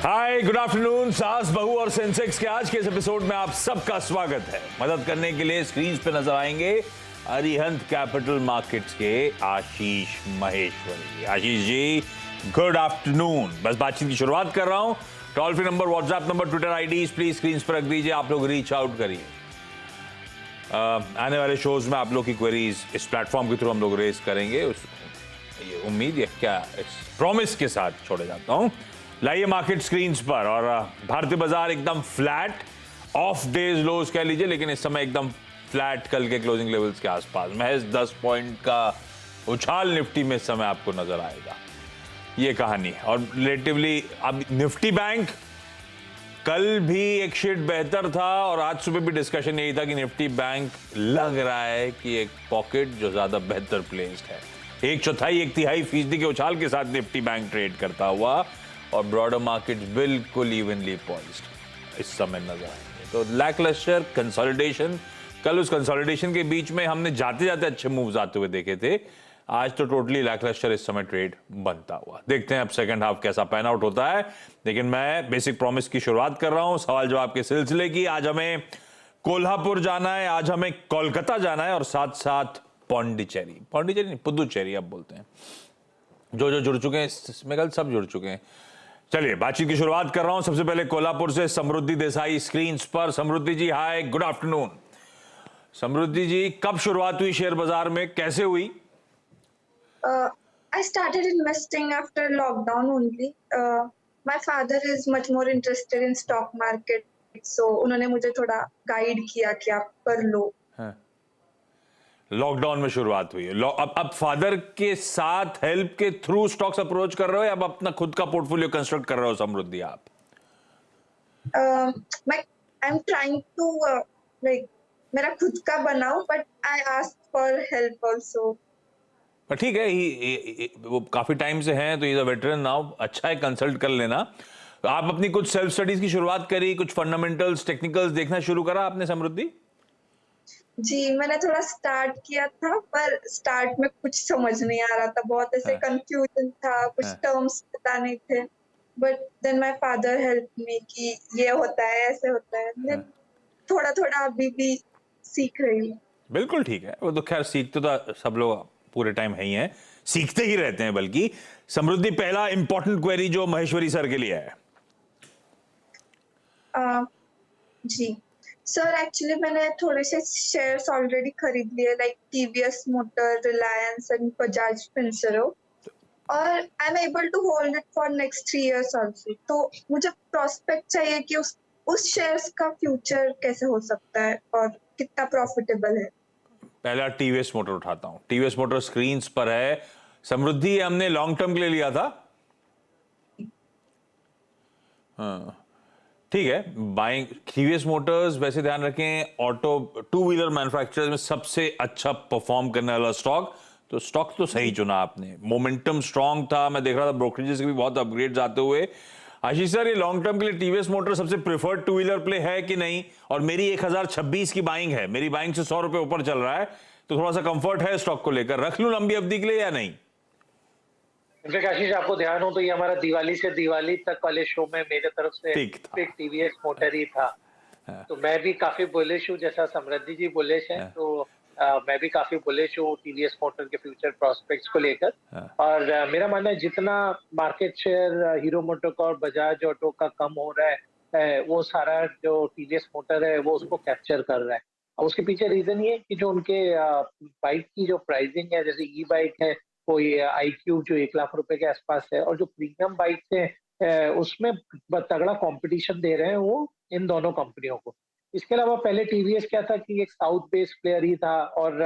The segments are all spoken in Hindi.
हाय, गुड आफ्टरनून। सास बहू और सेंसेक्स के आज के इस एपिसोड में आप सबका स्वागत है। मदद करने के लिए स्क्रीन पे नजर आएंगे अरिहंत कैपिटल मार्केट्स के आशीष महेश्वरी। Ashish ji, good afternoon. बस बातचीत की शुरुआत कर रहा हूं। Toll free number, WhatsApp number, Twitter ID please screen पर रख दीजिए। आप लोग रीच आउट करिए। आने वाले शोज में आप लोग की क्वेरीज इस प्लेटफॉर्म के थ्रू हम लोग रेज करेंगे। ये उम्मीद है, क्या प्रॉमिस के साथ छोड़े जाता हूं। लाइए मार्केट स्क्रीन्स पर। और भारतीय बाजार एकदम फ्लैट, ऑफ डेज लोज कह लीजिए, लेकिन इस समय एकदम फ्लैट, कल के क्लोजिंग लेवल्स के आसपास। महज 10 पॉइंट का उछाल निफ्टी में इस समय आपको नजर आएगा। ये कहानी है। और रिलेटिवली अब निफ्टी बैंक कल भी एक शेड बेहतर था और आज सुबह भी डिस्कशन यही था कि निफ्टी बैंक लग रहा है कि एक पॉकेट जो ज्यादा बेहतर प्लेस्ड है। 1/4 1/3 फीसदी के उछाल के साथ निफ्टी बैंक ट्रेड करता हुआ और ब्रॉडर मार्केट बिल्कुल इवनली पॉइज्ड इस समय नजर आएंगे। तो लैकलस्टर कंसोलिडेशन, कल उस कंसोलिडेशन के बीच में हमने जाते जाते अच्छे मूव्स आते हुए देखे थे। आज तो टोटली लैकलस्टर इस समय ट्रेड बनता हुआ। देखते हैं अब सेकंड हाफ कैसा पैन आउट होता है। लेकिन मैं बेसिक प्रॉमिस की शुरुआत कर रहा हूं सवाल जवाब के सिलसिले की। आज हमें कोल्हापुर जाना है, आज हमें कोलकाता जाना है और साथ साथ पौंडीचेरी नहीं, पुदुचेरी अब बोलते हैं। जो जुड़ चुके हैं इसमें कल सब जुड़ चुके हैं। चलिए बातचीत की शुरुआत कर रहा हूं। सबसे पहले कोल्हापुर से समृद्धि देसाई स्क्रीन पर। समृद्धि जी हाय, गुड आफ्टरनून। समृद्धि जी, कब शुरुआत हुई शेयर बाजार में, कैसे हुई? I started investing after lockdown only. My father is much more interested in stock market, so उन्होंने मुझे थोड़ा गाइड किया कि आप कर लो। लॉकडाउन में शुरुआत हुई है। अब फादर के साथ हेल्प के थ्रू स्टॉक्स अप्रोच कर रहे हो या अब अपना खुद का पोर्टफोलियो कंस्ट्रक्ट कर रहे हो समृद्धि आप? मैं I'm trying to like मेरा खुद का बनाऊं, but I asked for help also. पर ठीक है, वो काफी टाइम से हैं तो इज अ वेटरन नाउ। अच्छा है, कंसल्ट कर लेना। तो आप अपनी कुछ सेल्फ स्टडीज की शुरुआत करी, कुछ फंडामेंटल्स टेक्निकल्स देखना शुरू करा आपने समृद्धि? जी, मैंने थोड़ा स्टार्ट किया था, पर स्टार्ट में कुछ समझ नहीं आ रहा था। बहुत ऐसे कंफ्यूजन था, कुछ टर्म्स पता नहीं थे। But then my father help me कि ये होता है, ऐसे होता है। देन थोड़ा-थोड़ा अभी भी सीख रही हूँ। बिल्कुल ठीक है, वो तो खैर सीखते तो सब लोग पूरे टाइम है ही हैं, सीखते ही रहते हैं। बल्कि समृद्धि, पहला इंपॉर्टेंट क्वेरी जो महेश्वरी सर के लिए है। जी सर, एक्चुअली मैंने थोड़े से शेयर्स ऑलरेडी खरीद लिए, like TVS motor, Reliance and Bajaj Finserv, और I am able to hold it for next 3 years also. तो मुझे प्रोस्पेक्ट चाहिए कि उस शेयर्स का फ्यूचर कैसे हो सकता है और कितना प्रॉफिटेबल है। पहला टीवीएस मोटर उठाता हूं। टीवीएस मोटर स्क्रीन पर है। समृद्धि, हमने लॉन्ग टर्म के लिए लिया था। हाँ ठीक है, बाइंग टीवीएस मोटर्स। वैसे ध्यान रखें, ऑटो टू व्हीलर मैन्युफैक्चरर्स में सबसे अच्छा परफॉर्म करने वाला स्टॉक। तो स्टॉक तो सही चुना आपने, मोमेंटम स्ट्रांग था। मैं देख रहा था ब्रोकरेजेस के भी बहुत अपग्रेड्स आते हुए। आशीष सर, ये लॉन्ग टर्म के लिए टीवीएस मोटर सबसे प्रेफर्ड टू व्हीलर प्ले है कि नहीं? और मेरी 1026 की बाइंग है, मेरी बाइंग से 100 रुपए ऊपर चल रहा है, तो थोड़ा सा कंफर्ट है स्टॉक को लेकर। रख लूं लंबी अवधि के लिए या नहीं? इनफैक्ट आशीष, आपको ध्यान हो तो ये हमारा दिवाली से दिवाली तक वाले शो में मेरे तरफ से एक टीवीएस मोटर ही था। तो मैं भी काफी बुलिश हूँ, जैसा समृद्धि जी बुलिश है। तो मैं भी काफी बुलिश हूँ टीवीएस मोटर के फ्यूचर प्रोस्पेक्ट्स को लेकर। और मेरा मानना है जितना market share hero MotoCorp, Bajaj auto का कम हो रहा है, वो सारा जो टीवीएस मोटर है वो उसको कैप्चर कर रहा है। और उसके पीछे रीजन ये है कि जो उनके बाइक की जो प्राइसिंग है, जैसे ई बाइक है, कोई iQ जो 1 लाख रुपए के आसपास है, और जो प्रीमियम बाइक है उसमें तगड़ा कंपटीशन दे रहे हैं वो इन दोनों कंपनियों को। इसके अलावा पहले टीवीएस क्या था कि एक साउथ बेस्ड प्लेयर ही था और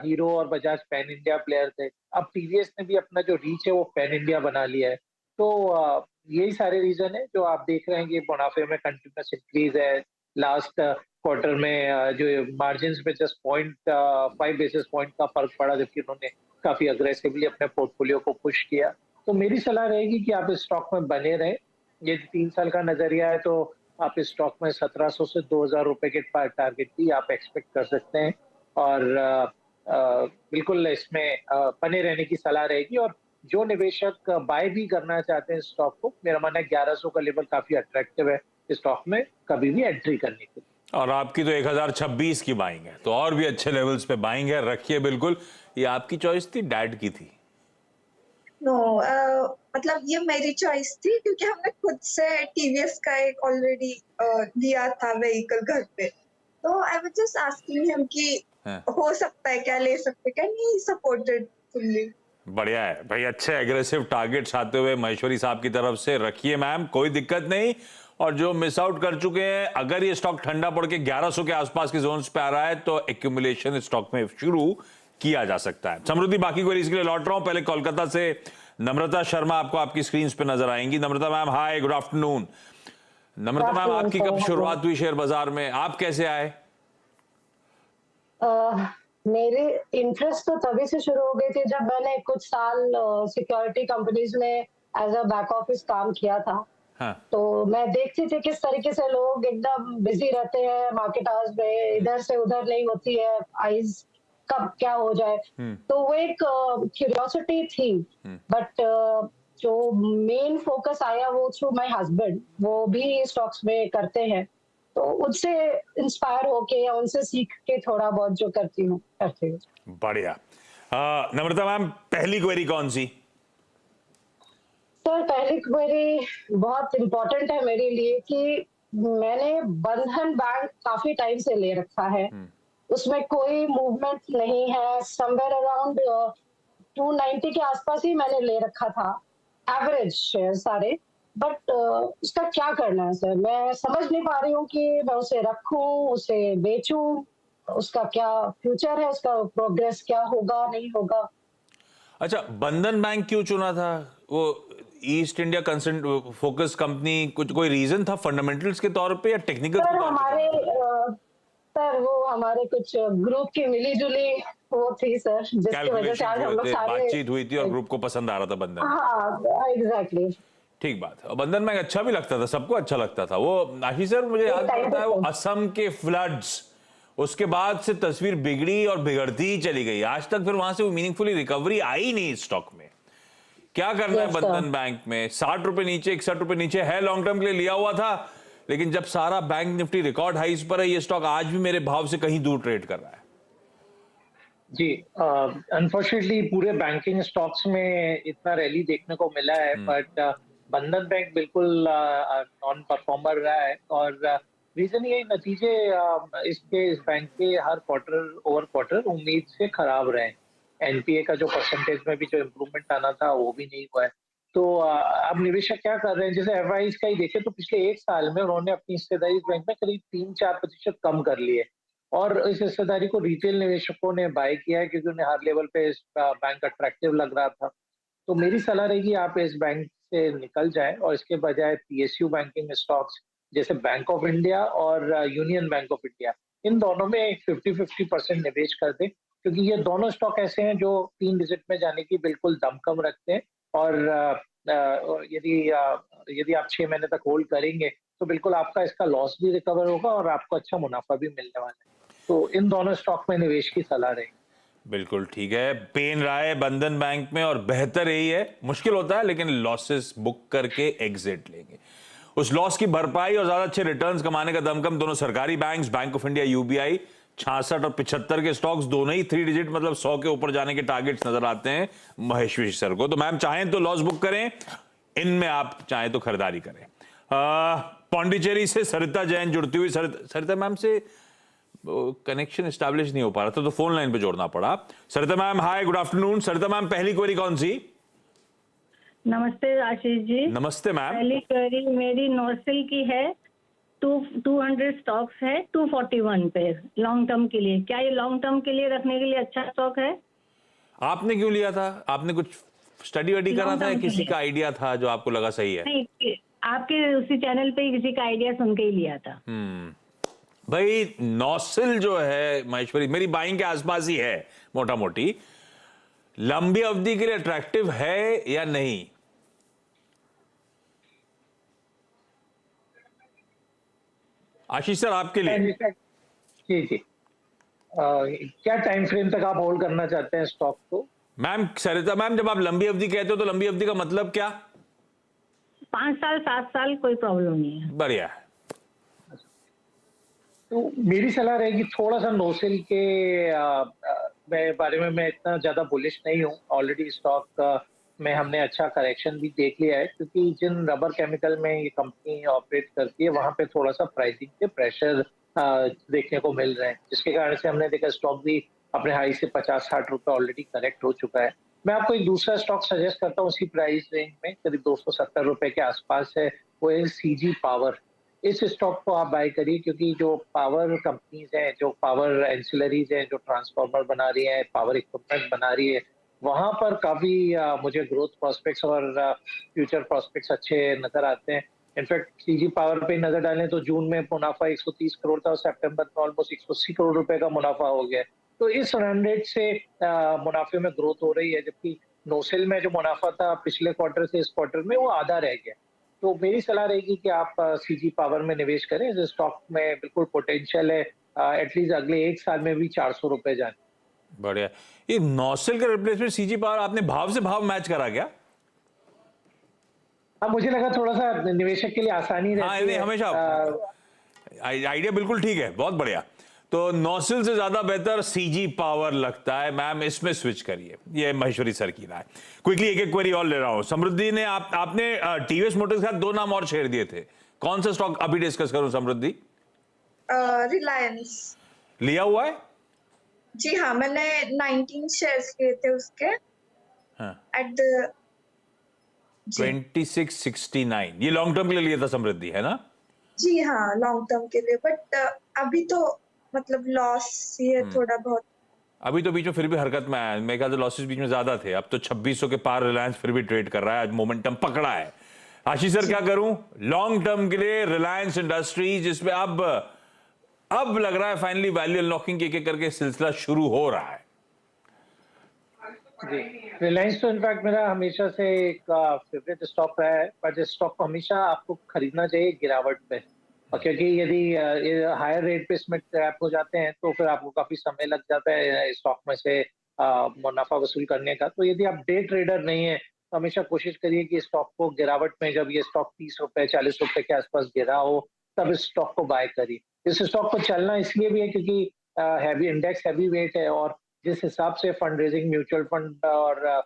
हीरो और बजाज पैन इंडिया प्लेयर थे। अब टीवीएस ने भी अपना जो रीच है वो पैन इंडिया बना लिया है। तो यही सारे रीजन है जो आप देख रहे हैं कि मुनाफे में कंटिन्यूस इंक्रीज है। लास्ट क्वार्टर में जो मार्जिन में जस्ट 0.5 बेसिस पॉइंट का फर्क पड़ा, जबकि उन्होंने काफी अग्रेसिवली अपने पोर्टफोलियो को पुश किया। तो मेरी सलाह रहेगी कि आप इस स्टॉक में बने रहें। ये 3 साल का नजरिया है, तो आप इस स्टॉक में 1700 से 2000 रुपए के टारगेट भी आप एक्सपेक्ट कर सकते हैं। और बिल्कुल इसमें बने रहने की सलाह रहेगी। और जो निवेशक बाय भी करना चाहते हैं स्टॉक को, मेरा मानना है 1100 का लेवल काफी अट्रैक्टिव है स्टॉक में कभी भी एंट्री करने के लिए। और आपकी तो 1026 की बाइंग है, तो और भी अच्छे लेवल्स पे बाइंग है, रखिए बिल्कुल। ये आपकी चॉइस थी, डैड की थी? नो, मतलब ये मेरी चॉइस थी क्योंकि हमने खुद से टीवीएस का एक ऑलरेडी लिया था व्हीकल घर पे, तो I was just asking him कि हाँ। हो सकता है क्या, ले सकते क्या, नहीं सपोर्टेड फुल्ली। बढ़िया है भाई, अच्छे एग्रेसिव टारगेट्स आते हुए महेश्वरी साहब की तरफ से, रखिए मैम, कोई दिक्कत नहीं। और जो मिस आउट कर चुके हैं, अगर ये स्टॉक ठंडा पड़ के 1100 के आसपास के जोन्स पे आ रहा है तो एक्यूमुलेशन स्टॉक में शुरू किया जा सकता है। समृद्धि, बाकी क्वेरीज के लिए लौट रहा हूं। पहले कोलकाता से नम्रता शर्मा आपको आपकी स्क्रीन पे नजर आएंगी। नम्रता मैम, हाय, गुड आफ्टरनून। नम्रता मैम, आपकी कब शुरुआत हुई शेयर बाजार में, आप कैसे आए? मेरे इंटरेस्ट तो तभी से शुरू हो गए थे जब मैंने कुछ साल सिक्योरिटी कंपनीज में एज अ बैक ऑफिस काम किया था। हाँ। तो मैं देखती थी किस तरीके से लोग एकदम बिजी रहते हैं मार्केट आवर्स में, इधर से उधर नहीं होती है, आइज कब क्या हो जाए। तो वो एक क्यूरियोसिटी थी, बट जो मेन फोकस आया वो थ्रू माय हस्बैंड, वो भी स्टॉक्स में करते हैं, तो उनसे इंस्पायर होके या उनसे सीख के थोड़ा बहुत जो करती हूँ। बढ़िया। नम्रता मैम, पहली क्वेरी कौन सी? सर, पहली क्वेरी बहुत इम्पोर्टेंट है मेरे लिए कि मैंने बंधन बैंक काफी टाइम से ले रखा है, उसमें कोई मूवमेंट नहीं है, समवेयर अराउंड 290 के आसपास ही मैंने ले रखा था, एवरेज शेयर सारे। बट उसका क्या करना है सर, मैं समझ नहीं पा रही हूँ कि मैं उसे रखूं, उसे बेचूं, उसका क्या फ्यूचर है, उसका प्रोग्रेस क्या होगा नहीं होगा। अच्छा, बंधन बैंक क्यों चुना था? वो east India consult focus company, कुछ कोई रीजन था फंडामेंटल्स के तौर पे या टेक्निकल सर के तौर हमारे पे? सर वो हमारे कुछ ग्रुप की मिली जुली वो थी सर, जिसकी वजह से आज हम लोग सारे बातचीत हुई थी और ग्रुप को पसंद आ रहा था बंधन। हाँ, एग्जैक्टली। ठीक बात है। बंधन बैंक अच्छा भी लगता था, सबको अच्छा लगता था वो। आशीष सर, मुझे याद पड़ता है वो असम के फ्लड्स, उसके बाद से तस्वीर बिगड़ी और बिगड़ती ही चली गई, आज तक फिर वहां से वो मीनिंगफुली रिकवरी आई नहीं स्टॉक में। क्या करना है बंधन बैंक में? 60 रुपए नीचे, 61 रुपए नीचे है, लॉन्ग टर्म के लिए लिया हुआ था, लेकिन जब सारा बैंक निफ्टी रिकॉर्ड हाइस पर है, ये स्टॉक आज भी मेरे भाव से कहीं दूर ट्रेड कर रहा है। जी, अनफॉर्चुनेटली पूरे बैंकिंग स्टॉक्स में इतना रैली देखने को मिला है, बट बंधन बैंक बिल्कुल नॉन परफॉर्मर रहा है। और रीजन ये नतीजे इस बैंक के हर क्वार्टर ओवर क्वार्टर उम्मीद से खराब रहे। एनपीए का जो परसेंटेज में भी जो इम्प्रूवमेंट आना था वो भी नहीं हुआ है। तो अब निवेशक क्या कर रहे हैं, जैसे एफआईज का ही देखें तो पिछले 1 साल में उन्होंने अपनी हिस्सेदारी इस बैंक में करीब 3-4% कम कर ली है, और इस हिस्सेदारी को रिटेल निवेशकों ने बाय किया है क्योंकि उन्हें हर लेवल पे इस बैंक अट्रैक्टिव लग रहा था। तो मेरी सलाह रहेगी आप इस बैंक से निकल जाएं और इसके बजाय पीएसयू बैंकिंग स्टॉक्स जैसे बैंक ऑफ इंडिया और यूनियन बैंक ऑफ इंडिया, इन दोनों में 50-50% निवेश कर दें, क्योंकि ये दोनों स्टॉक ऐसे हैं जो 3 डिजिट में जाने की बिल्कुल दमखम रखते हैं। और यदि आप 6 महीने तक होल्ड करेंगे तो बिल्कुल आपका इसका लॉस भी रिकवर होगा और आपको अच्छा मुनाफा भी मिलने वाला है। तो इन दोनों स्टॉक में निवेश की सलाह रहेगी। बिल्कुल ठीक है, पेन रहा है बंधन बैंक में, और बेहतर यही है, मुश्किल होता है लेकिन लॉसेस बुक करके एग्जिट लेंगे। उस लॉस की भरपाई और ज्यादा अच्छे रिटर्न्स कमाने का दमकम दोनों सरकारी banks, bank of India, UBI, 66 और 75 के स्टॉक्स दोनों ही 3 डिजिट मतलब 100 के ऊपर जाने के टारगेट्स नजर आते हैं महेश्वरी सर को। तो मैम चाहें तो लॉस बुक करें, इनमें आप चाहें तो खरीदारी करें। पौंडीचेरी से सरिता जैन जुड़ती हुई। सरिता मैम से कनेक्शन एस्टैब्लिश नहीं हो पा रहा था तो फोन लाइन पे जोड़ना पड़ा। सरिता मैम, हाय, गुड आफ्टरनून। सरिता मैम, पहली क्वेरी कौन सी? नमस्ते आशीष जी। नमस्ते मैम। पहली क्वेरी मेरी नॉर्सिल की है, 200 स्टॉक्स है 241 पे लॉन्ग टर्म के लिए। क्या ये लॉन्ग टर्म के लिए रखने के लिए अच्छा स्टॉक है? आपने क्यों लिया था? आपने कुछ स्टडी वडी करा था या किसी का आइडिया था जो आपको लगा सही है? नहीं, आपके उसी चैनल पे ही किसी का आइडिया सुन के ही लिया था। भाई नॉसिल जो है महेश्वरी, मेरी बाइंग के आसपास ही है मोटा मोटी, लंबी अवधि के लिए अट्रैक्टिव है या नहीं? आशीष सर, आपके लिए। जी जी, क्या टाइम फ्रेम तक आप होल्ड करना चाहते हैं स्टॉक को? मैम सरिता मैम, जब आप लंबी अवधि कहते हो तो लंबी अवधि का मतलब क्या? 5 साल 7 साल कोई प्रॉब्लम नहीं है। बढ़िया है। तो मेरी सलाह रहेगी थोड़ा सा नोसेल के बारे में मैं इतना ज्यादा बुलिश नहीं हूँ। ऑलरेडी स्टॉक में हमने अच्छा करेक्शन भी देख लिया है, क्योंकि जिन रबर केमिकल में ये कंपनी ऑपरेट करती है वहां पे थोड़ा सा प्राइसिंग के प्रेशर देखने को मिल रहे हैं, जिसके कारण से हमने देखा स्टॉक भी अपने हाई से 50-60 रुपए ऑलरेडी करेक्ट हो चुका है। मैं आपको एक दूसरा स्टॉक सजेस्ट करता हूँ उसी प्राइस रेंज में, करीब 270 रुपए के आसपास है, वो है सीजी पावर। इस स्टॉक को आप बाय करिए, क्योंकि जो पावर कंपनीज हैं, जो पावर एंसिलरीज हैं, जो ट्रांसफार्मर बना रही है, पावर इक्विपमेंट बना रही है, वहां पर काफी मुझे ग्रोथ प्रोस्पेक्ट्स और फ्यूचर प्रोस्पेक्ट्स अच्छे नजर आते हैं। इनफैक्ट सीजी पावर पे नजर डालें तो जून में मुनाफा 130 करोड़ था और सितंबर में ऑलमोस्ट 180 करोड़ रुपए का मुनाफा हो गया। तो इस रन रेट से मुनाफे में ग्रोथ हो रही है, जबकि नोसेल में जो मुनाफा था पिछले क्वार्टर से इस क्वार्टर में वो आधा रह गया। तो मेरी सलाह रहेगी कि आप सीजी पावर में निवेश करें। इस स्टॉक में बिल्कुल पोटेंशियल है एटलीस्ट अगले 1 साल में भी 400 रुपए जाने। बढ़िया। ये नोसेल का रिप्लेसमेंट सीजी पावर आपने भाव से भाव मैच करा क्या? हाँ, मुझे लगा थोड़ा सा निवेशक के लिए आसानी रहती नहीं, है। हमेशा आइडिया बिल्कुल ठीक है, बहुत बढ़िया। तो नोसेल से ज्यादा बेहतर सीजी पावर लगता है मैम, इसमें स्विच करिए। ये महेश्वरी सर की राय। क्विकली एक एक क्वेरी और ले रहा हूं। समृद्धि ने आपने टीवीएस मोटर्स के साथ 2 नाम और शेयर दिए थे, कौन सा स्टॉक अभी डिस्कस करूं समृद्धि? रिलायंस। लिया हुआ है? जी हाँ, मैंने 19 शेयर्स लिए थे उसके हाँ। At the 2669। ये लॉन्ग टर्म के लिए लिया था समृद्धि, है ना? जी हाँ, लॉन्ग टर्म के लिए, बट अभी तो मतलब लॉस ही है थोड़ा बहुत। अभी तो बीच में फिर भी हरकत में आया, मेरे ख्याल से लॉसेस बीच में ज्यादा थे, अब तो 2600 के पार रिलायंस फिर भी ट्रेड कर रहा है, आज मोमेंटम पकड़ा है। आशीष सर क्या करूं लॉन्ग टर्म के लिए? रिलायंस इंडस्ट्रीज, जिसमें अब लग रहा है फाइनली वैल्यू अनलॉकिंग के एक करके सिलसिला शुरू हो रहा है। जी, रिलायंस तो इनफैक्ट मेरा हमेशा से एक फेवरेट स्टॉक रहा है, बट इस स्टॉक को हमेशा आपको खरीदना चाहिए गिरावट पे, और क्योंकि यदि ये हायर रेट पे इसमें ट्रैप हो जाते हैं तो फिर आपको काफी समय लग जाता है स्टॉक में से मुनाफा वसूल करने का। तो यदि आप डे ट्रेडर नहीं है तो हमेशा कोशिश करिए कि स्टॉक को गिरावट में, जब ये स्टॉक 30 रुपए 40 रुपए के आसपास गिरा हो, तब इस स्टॉक को बाय करिए। इस स्टॉक को चलना इसलिए भी है क्योंकि हैवी इंडेक्स हैवी वेट है, और जिस हिसाब से फंड रेजिंग म्यूचुअल फंड और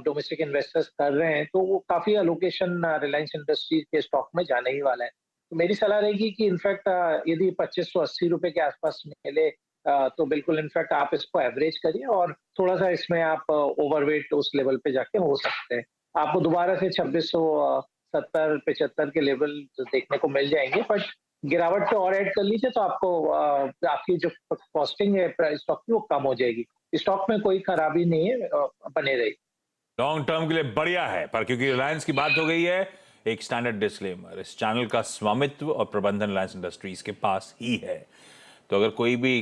डोमेस्टिक इन्वेस्टर्स कर रहे हैं, तो वो काफी एलोकेशन रिलायंस इंडस्ट्रीज के स्टॉक में जाने ही वाला है। तो मेरी सलाह रहेगी कि इनफैक्ट यदि 2580 रुपए के आसपास मिले तो बिल्कुल इनफैक्ट आप इसको एवरेज करिए, और थोड़ा सा इसमें आप ओवरवेट उस लेवल पे जाके हो सकते हैं। आपको दोबारा से 2670-75 के लेवल देखने को मिल जाएंगे, बट गिरावट पे और ऐड कर लीजिए तो आपको आपकी जो कॉस्टिंग है स्टॉक की वो कम हो जाएगी। स्टॉक में कोई खराबी नहीं है, बने रही। लॉन्ग टर्म के लिए बढ़िया है, पर क्योंकि रिलायंस की बात हो गई है, एक स्टैंडर्ड डिस्क्लेमर, इस चैनल का स्वामित्व और प्रबंधन रिलायंस इंडस्ट्रीज के पास ही है। तो अगर कोई भी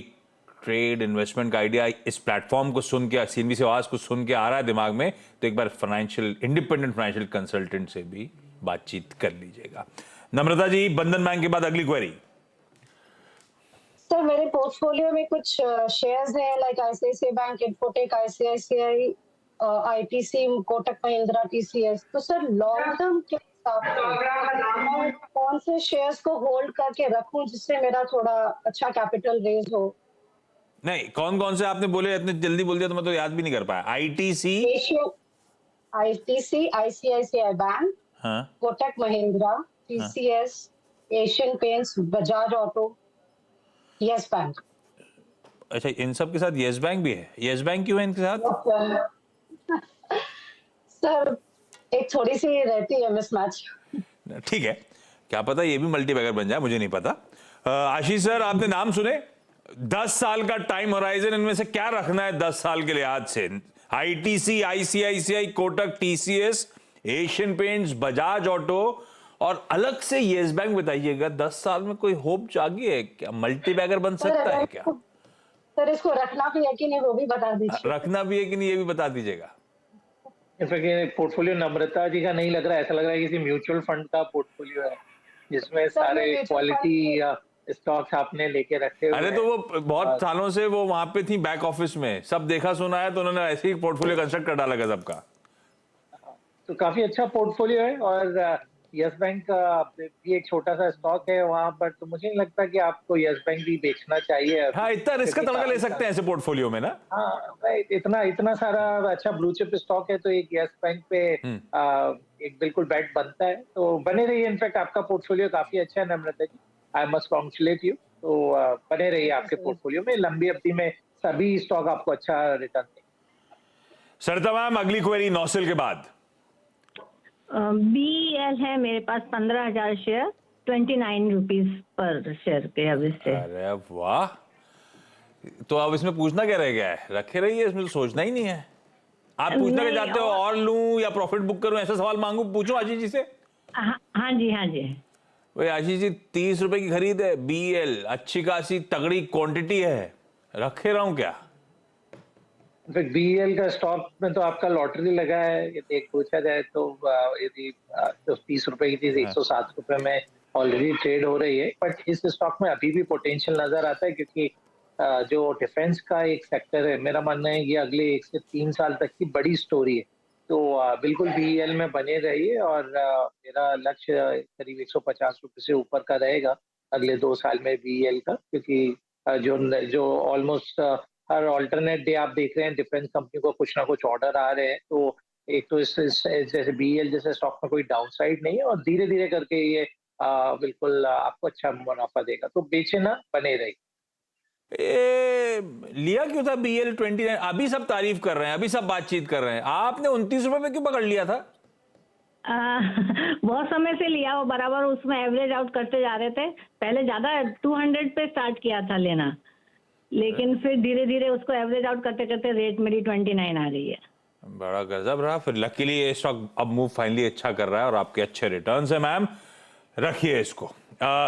ट्रेड इन्वेस्टमेंट का आइडिया इस प्लेटफॉर्म को सुन के, सीएनबी से आवाज को सुन के आ रहा है दिमाग में, तो एक बार इंडिपेंडेंट फाइनेंशियल कंसल्टेंट से भी बातचीत कर लीजिएगा। नम्रता जी, बंधन बैंक के बाद अगली क्वेरी। सर, मेरे पोर्टफोलियो में कुछ शेयर्स हैं, like ICICI bank, infotech, ICICI, ITC, Kotak Mahindra, TCS. तो सर लॉन्ग टर्म के हिसाब से मैं कौन से शेयर्स को होल्ड करके रखूं जिससे मेरा थोड़ा अच्छा कैपिटल रेज हो? नहीं, कौन कौन से आपने बोले? इतने जल्दी बोल दिया तो मैं तो याद भी नहीं कर पाया। आईटीसी, आईसीआईसीआई बैंक, हाँ, Kotak Mahindra, TCS, Asian paints, Bajaj auto, yes bank. अच्छा, इन सब के साथ यस बैंक भी है? यस बैंक क्यों है इनके साथ? सर एक थोड़ी सी रहती है मिसमैच। ठीक है, क्या पता ये भी मल्टीबैगर बन जाए, मुझे नहीं पता। आशीष सर, आपने नाम सुने? 10 साल का टाइम होराइजन, इनमें से क्या रखना है 10 साल के लिए आज से? ITC, ICICI, Kotak, TCS, Asian paints, Bajaj auto, और अलग से यस बैंक बताइएगा। 10 साल में कोई होप जागी है क्या? मल्टीबैगर बन सकता है क्या? सर इसको रखना भी है कि नहीं वो भी बता दीजिए। रखना भी है कि नहीं ये भी बता दीजिएगा। इनफैक्ट पोर्टफोलियो नम्रता जी का नहीं लग रहा है, ऐसा लग रहा है किसी म्यूचुअल फंड का पोर्टफोलियो है जिसमें सारे क्वालिटी स्टॉक्स आपने लेके रखे हुए अरे तो वो बहुत सालों से वो वहां पे थी बैक ऑफिस में, सब देखा सुना है, तो उन्होंने ऐसे ही पोर्टफोलियो कंस्ट्रक्ट कर डाला गजब का। तो काफी अच्छा पोर्टफोलियो है। और यस बैंक का भी एक छोटा सा स्टॉक है वहां पर, तो मुझे नहीं लगता कि आपको यस बैंक भी बेचना चाहिए। हाँ, इतना रिस्क का तड़का ले सकते हैं ऐसे पोर्टफोलियो में ना। हाँ राइट, इतना सारा अच्छा ब्लू चिप स्टॉक है, तो एक यस बैंक पे एक बिल्कुल बेट बनता है, तो बने रहिए। इनफैक्ट आपका पोर्टफोलियो काफी अच्छा है नम्रता जी, आई मस्ट कॉन्ग्रेचुलेट यू। तो बने रहिए आपके पोर्टफोलियो में, लंबी अवधि में सभी स्टॉक आपको अच्छा रिटर्न देंगे। सरिता मैम, अगली क्वेरी नौसिल के बाद। BEL है मेरे पास 15,000 शेयर, 29 रुपीज पर शेयर के अभी से। अरे वाह, तो अब इसमें पूछना क्या रह गया है, रखे रहिए, इसमें तो सोचना ही नहीं है। आप पूछना क्या चाहते हो, और लूं या प्रॉफिट बुक करूं, ऐसा सवाल मांगू, पूछो आशीष जी से। हाँ जी, हाँ जी। भाई आशीष जी, 30 रुपए की खरीद है, BEL अच्छी खासी तगड़ी क्वांटिटी है, रखे रहूं क्या? BEL का स्टॉक में तो आपका लॉटरी लगा है, यदि पूछा जाए तो यदि तो 30 रुपए की चीज 107 रुपए में ऑलरेडी ट्रेड हो रही है। बट इस स्टॉक में अभी भी पोटेंशियल नजर आता है, क्योंकि जो डिफेंस का एक सेक्टर है, मेरा मानना है कि अगले 1 से 3 साल तक की बड़ी स्टोरी है। तो बिल्कुल BEL में बने रहिए, और मेरा लक्ष्य करीब 150 रुपए से ऊपर का रहेगा अगले 2 साल में BEL का, क्योंकि जो ऑलमोस्ट हर ऑल्टरनेट डे आप देख रहे हैं डिफेंस कंपनी को कुछ ना कुछ ऑर्डर आ रहे हैं। तो एक तो इस जैसे BEL जैसे स्टॉक में कोई डाउनसाइड नहीं है, और धीरे धीरे करके ये बिल्कुल आपको अच्छा मुनाफा देगा, तो बेचे ना, बने रहिए। लिया क्यों था BEL 29? अभी सब तारीफ कर रहे हैं, अभी सब बातचीत कर रहे हैं, आपने 29 रुपए में क्यों पकड़ लिया था? बहुत समय से लिया, वो बराबर उसमें एवरेज आउट करते जा रहे थे। पहले ज्यादा 200 पे स्टार्ट किया था लेना, लेकिन फिर धीरे धीरे उसको एवरेज आउट करते करते रेट मेरी 29 आ रही है। बड़ा गजब रहा। फिर लकीली ये स्टॉक अब मूव फाइनली अच्छा कर रहा है और आपके अच्छे रिटर्न्स है मैम, रखिए इसको।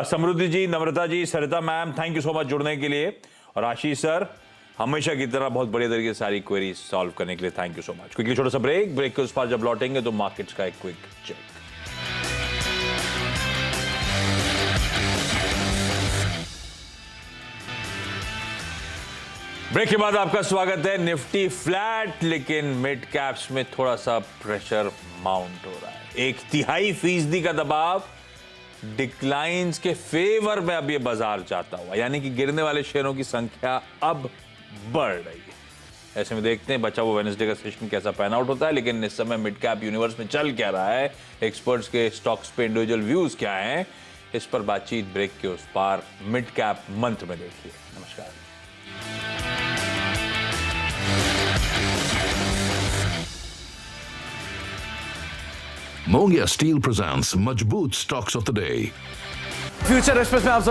Samriddhi ji, Namrata ji, Sarita ma'am, thank you so much जुड़ने के लिए। और आशीष सर, हमेशा की तरह बहुत बढ़िया तरीके से सारी क्वेरीज सॉल्व करने के लिए thank you so much. Quickly छोटा सा ब्रेक के उस पास जब लौटेंगे तो मार्केट्स का एक क्विक चेक। ब्रेक के बाद आपका स्वागत है। निफ्टी फ्लैट, लेकिन मिड कैप्स में थोड़ा सा प्रेशर माउंट हो रहा है। 1/3% का दबाव डिक्लाइंस के फेवर में अब ये बाजार जाता हुआ, यानी कि गिरने वाले शेयरों की संख्या अब बढ़ रही है। ऐसे में देखते हैं बचा वो वेडनेसडे का सेशन कैसा पैन आउट होता है। लेकिन इस समय मिड कैप यूनिवर्स में चल क्या रहा है, एक्सपर्ट्स के स्टॉक्स पे इंडिविजुअल व्यूज क्या हैं, इस पर बातचीत ब्रेक के उस पार मिड कैप मंत्र में देखिए। नमस्कार। Mongia Steel presents Majboot Stocks of the Day. Future express में आप सब